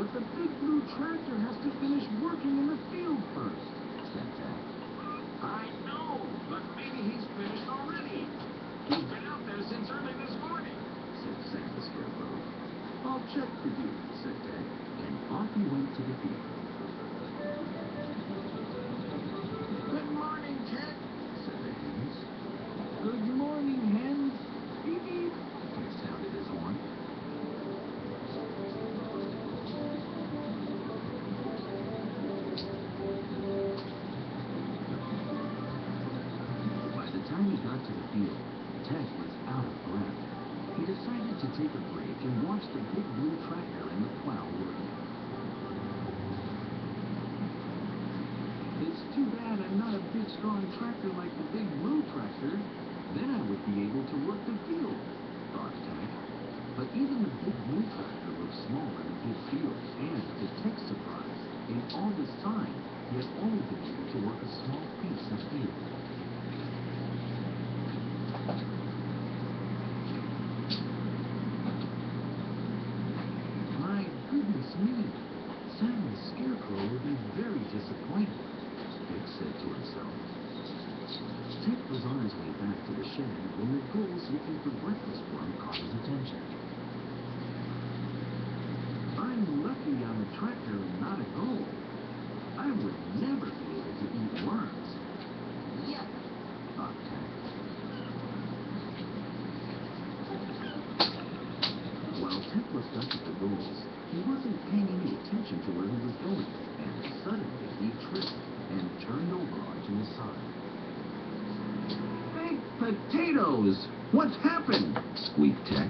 But the big blue tractor has to finish working in the field first, said Tec. I know, but maybe he's finished already. He's been out there since early this morning, said Sam the Scarecrow. I'll check for you, said Tec, and off he went to the field. Good morning, Tec, said the hens. Good morning, hens. Beep, beep. Tec sounded his horn. By the time he got to the field, Tec was out of breath. He decided to take a break and watch the big blue tractor and the plow working. It's too bad I'm not a big, strong tractor like the big blue tractor. Then I would be able to work the field, thought Tec. But even the big blue tractor looked small in the big field, and to Tec's surprise, in all this time, he had only been able to work a small piece of field. My goodness me, Sam the Scarecrow will be very disappointed, Tec said to himself. Tec was on his way back to the shed when the gulls looking for breakfast for him caught his attention. I'm lucky I'm a tractor and not a gull. I would never be able to eat worms. Yuck, thought Tec. While Tec looked up at the gulls, he wasn't paying any attention to where he was going, and suddenly he tripped and turned over onto his side. Big potatoes! What's happened? Squeaked Tec.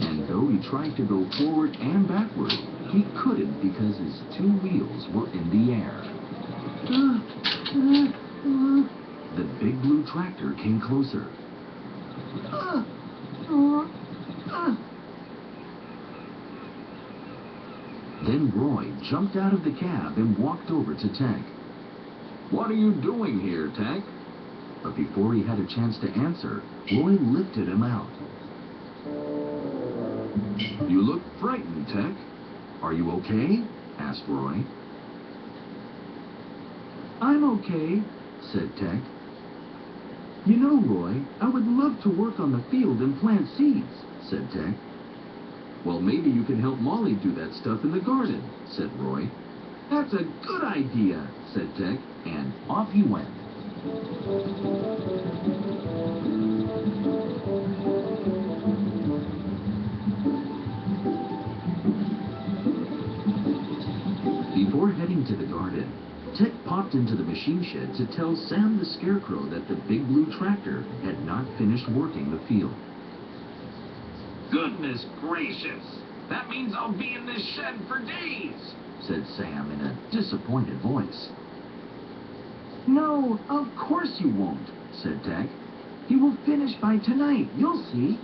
And though he tried to go forward and backward, he couldn't because his two wheels were in the air. The big blue tractor came closer. Then Roy jumped out of the cab and walked over to Tec. What are you doing here, Tec? But before he had a chance to answer, Roy lifted him out. You look frightened, Tec. Are you okay? Asked Roy. I'm okay, said Tec. You know, Roy, I would love to work on the field and plant seeds, said Tec. Well, maybe you can help Molly do that stuff in the garden, said Roy. That's a good idea, said Tec, and off he went. Before heading to the garden, Tec popped into the machine shed to tell Sam the Scarecrow that the big blue tractor had not finished working the field. Goodness gracious! That means I'll be in this shed for days, said Sam in a disappointed voice. No, of course you won't, said Tec. He will finish by tonight, you'll see.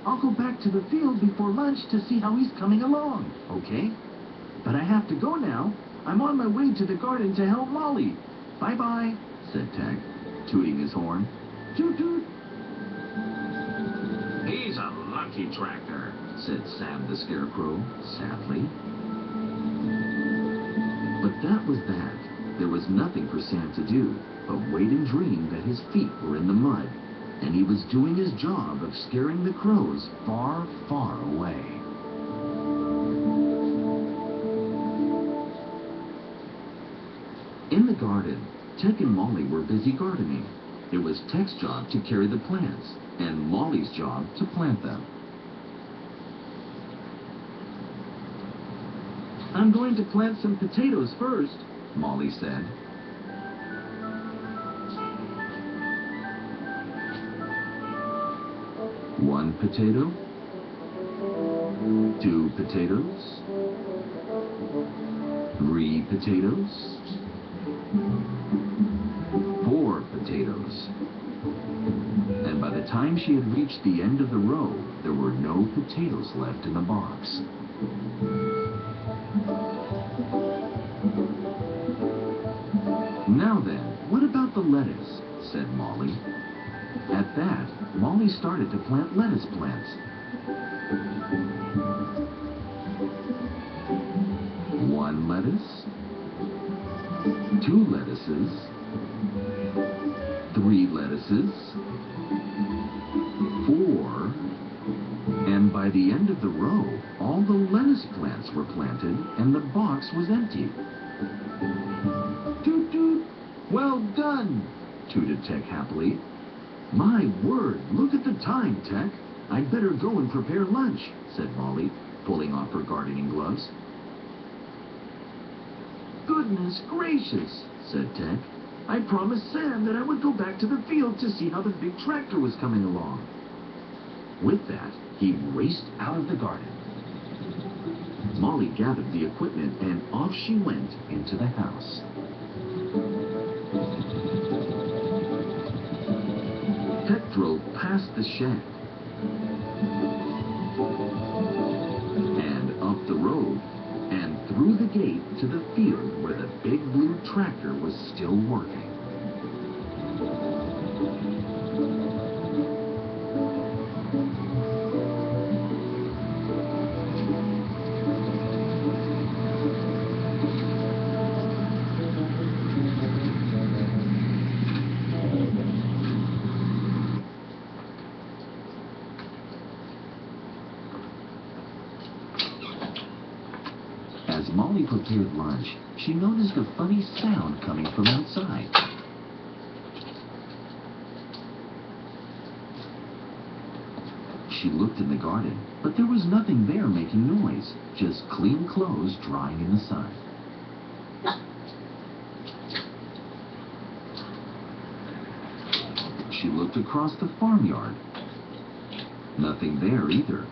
I'll go back to the field before lunch to see how he's coming along, okay? But I have to go now. I'm on my way to the garden to help Molly. Bye-bye, said Tec, tooting his horn. Toot-toot. He's a lucky tractor, said Sam the Scarecrow, sadly. But that was that. There was nothing for Sam to do but wait and dream that his feet were in the mud, and he was doing his job of scaring the crows far, far away. In the garden, Tec and Molly were busy gardening. It was Tec's job to carry the plants, and Molly's job to plant them. I'm going to plant some potatoes first, Molly said. One potato, 2 potatoes, 3 potatoes, 4 potatoes. And by the time she had reached the end of the row, there were no potatoes left in the box. Now then, what about the lettuce? Said Molly. At that, Molly started to plant lettuce plants. 1 lettuce, 2 lettuces, 3 lettuces, 4, and by the end of the row, all the lettuce plants were planted and the box was empty. Toot toot! Well done! Tooted Tec happily. My word, look at the time, Tec. I'd better go and prepare lunch, said Molly, pulling off her gardening gloves. Goodness gracious, said Tec. I promised Sam that I would go back to the field to see how the big tractor was coming along. With that, he raced out of the garden. Molly gathered the equipment and off she went into the house. Tec drove past the shed and up the road and through the gate to the field where the big blue tractor was still working. As Molly prepared lunch, she noticed a funny sound coming from outside. She looked in the garden, but there was nothing there making noise, just clean clothes drying in the sun. She looked across the farmyard. Nothing there either.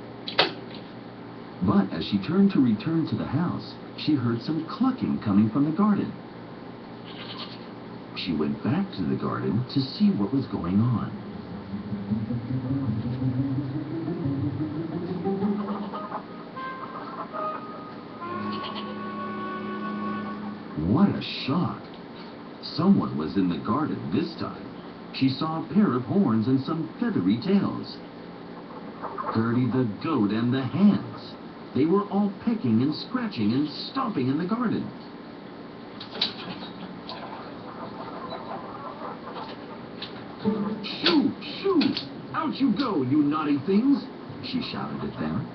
But as she turned to return to the house, she heard some clucking coming from the garden. She went back to the garden to see what was going on. What a shock! Someone was in the garden this time. She saw a pair of horns and some feathery tails. Gertie the goat and the hens. They were all pecking and scratching and stomping in the garden. Shoo! Shoo! Out you go, you naughty things! She shouted at them.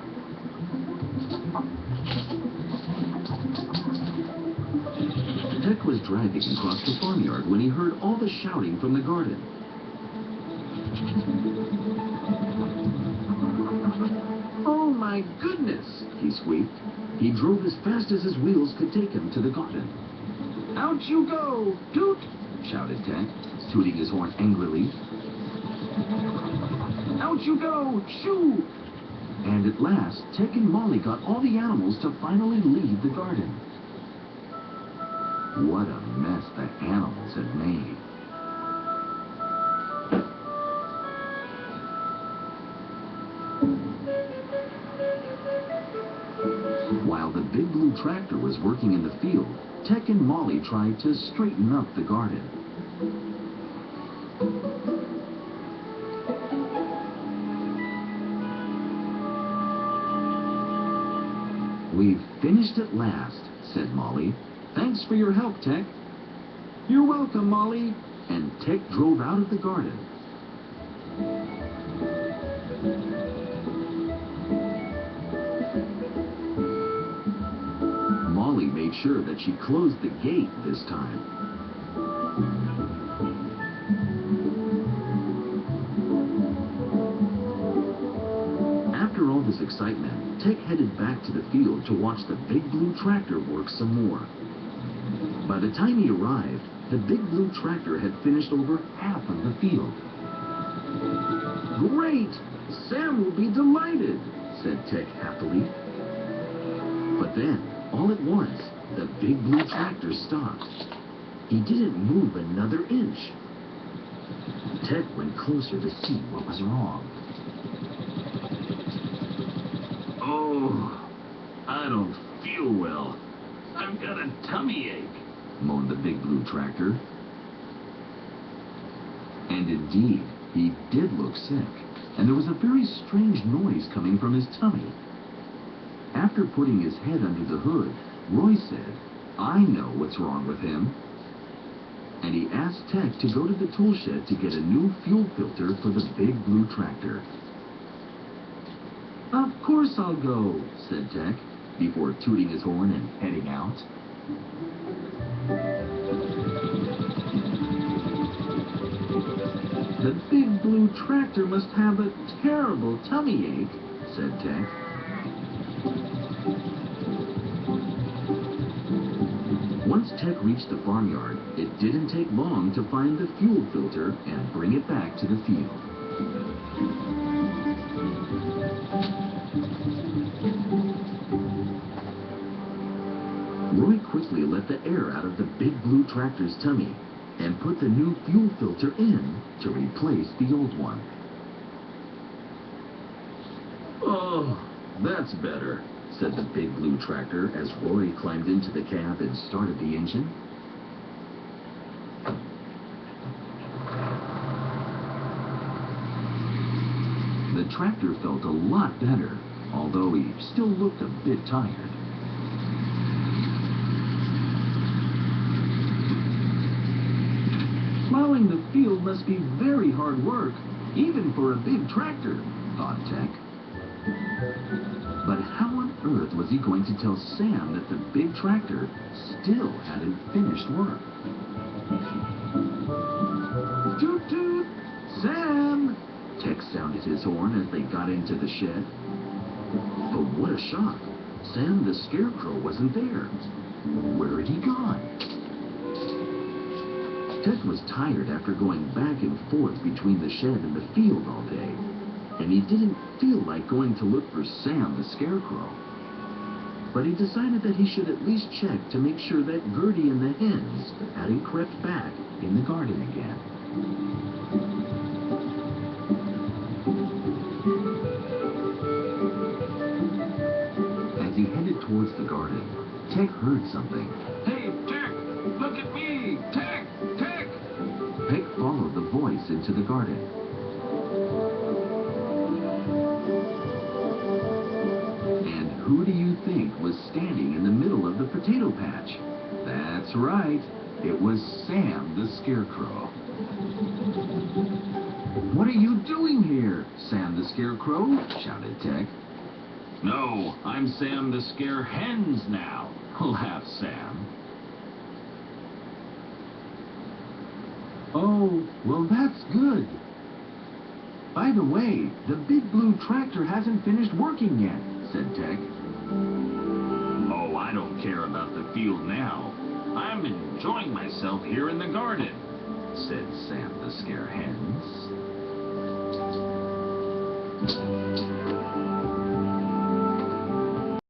Tec was driving across the farmyard when he heard all the shouting from the garden. Oh my goodness, he squeaked. He drove as fast as his wheels could take him to the garden. Out you go! Toot! Shouted Tec, tooting his horn angrily. Out you go! Shoo! And at last, Tec and Molly got all the animals to finally leave the garden. What a mess the animals had made. While the big blue tractor was working in the field, Tec and Molly tried to straighten up the garden. We've finished at last, said Molly. Thanks for your help, Tec. You're welcome, Molly. And Tec drove out of the garden. Molly made sure that she closed the gate this time. After all this excitement, Tec headed back to the field to watch the big blue tractor work some more. By the time he arrived, the big blue tractor had finished over half of the field. Great! Sam will be delighted, said Tec happily. But then, all at once, the big blue tractor stopped. He didn't move another inch. Tec went closer to see what was wrong. Oh, I don't feel well. I've got a tummy ache, moaned the big blue tractor. And indeed, he did look sick, and there was a very strange noise coming from his tummy. After putting his head under the hood, Roy said, "I know what's wrong with him." And he asked Tec to go to the tool shed to get a new fuel filter for the big blue tractor. "Of course I'll go," said Tec, before tooting his horn and heading out. "The big blue tractor must have a terrible tummy ache," said Tec. Once Tec reached the farmyard, it didn't take long to find the fuel filter and bring it back to the field. Roy quickly let the air out of the big blue tractor's tummy and put the new fuel filter in to replace the old one. "Oh, that's better," said the big blue tractor as Roy climbed into the cab and started the engine. The tractor felt a lot better, although he still looked a bit tired. Plowing the field must be very hard work, even for a big tractor, thought Tec. But how on earth was he going to tell Sam that the big tractor still hadn't finished work? "Toot toot! Sam!" Tec sounded his horn as they got into the shed. But what a shock! Sam the Scarecrow wasn't there. Where had he gone? Tec was tired after going back and forth between the shed and the field all day, and he didn't feel like going to look for Sam the Scarecrow. But he decided that he should at least check to make sure that Gertie and the hens hadn't crept back in the garden again. As he headed towards the garden, Tec heard something. Hey, Tec! Look at me! Tec! Tec! Tec followed the voice into the garden. And who do you think was standing in the middle of the potato patch? That's right, it was Sam the Scarecrow. "What are you doing here, Sam the Scarecrow?" shouted Tec. No, I'm Sam the Scare Hens now, laughed Sam. "Oh, well that's good. By the way, the big blue tractor hasn't finished working yet," said Tec. Oh, I don't care about the field now. I'm enjoying myself here in the garden, said Sam the Scare Hens.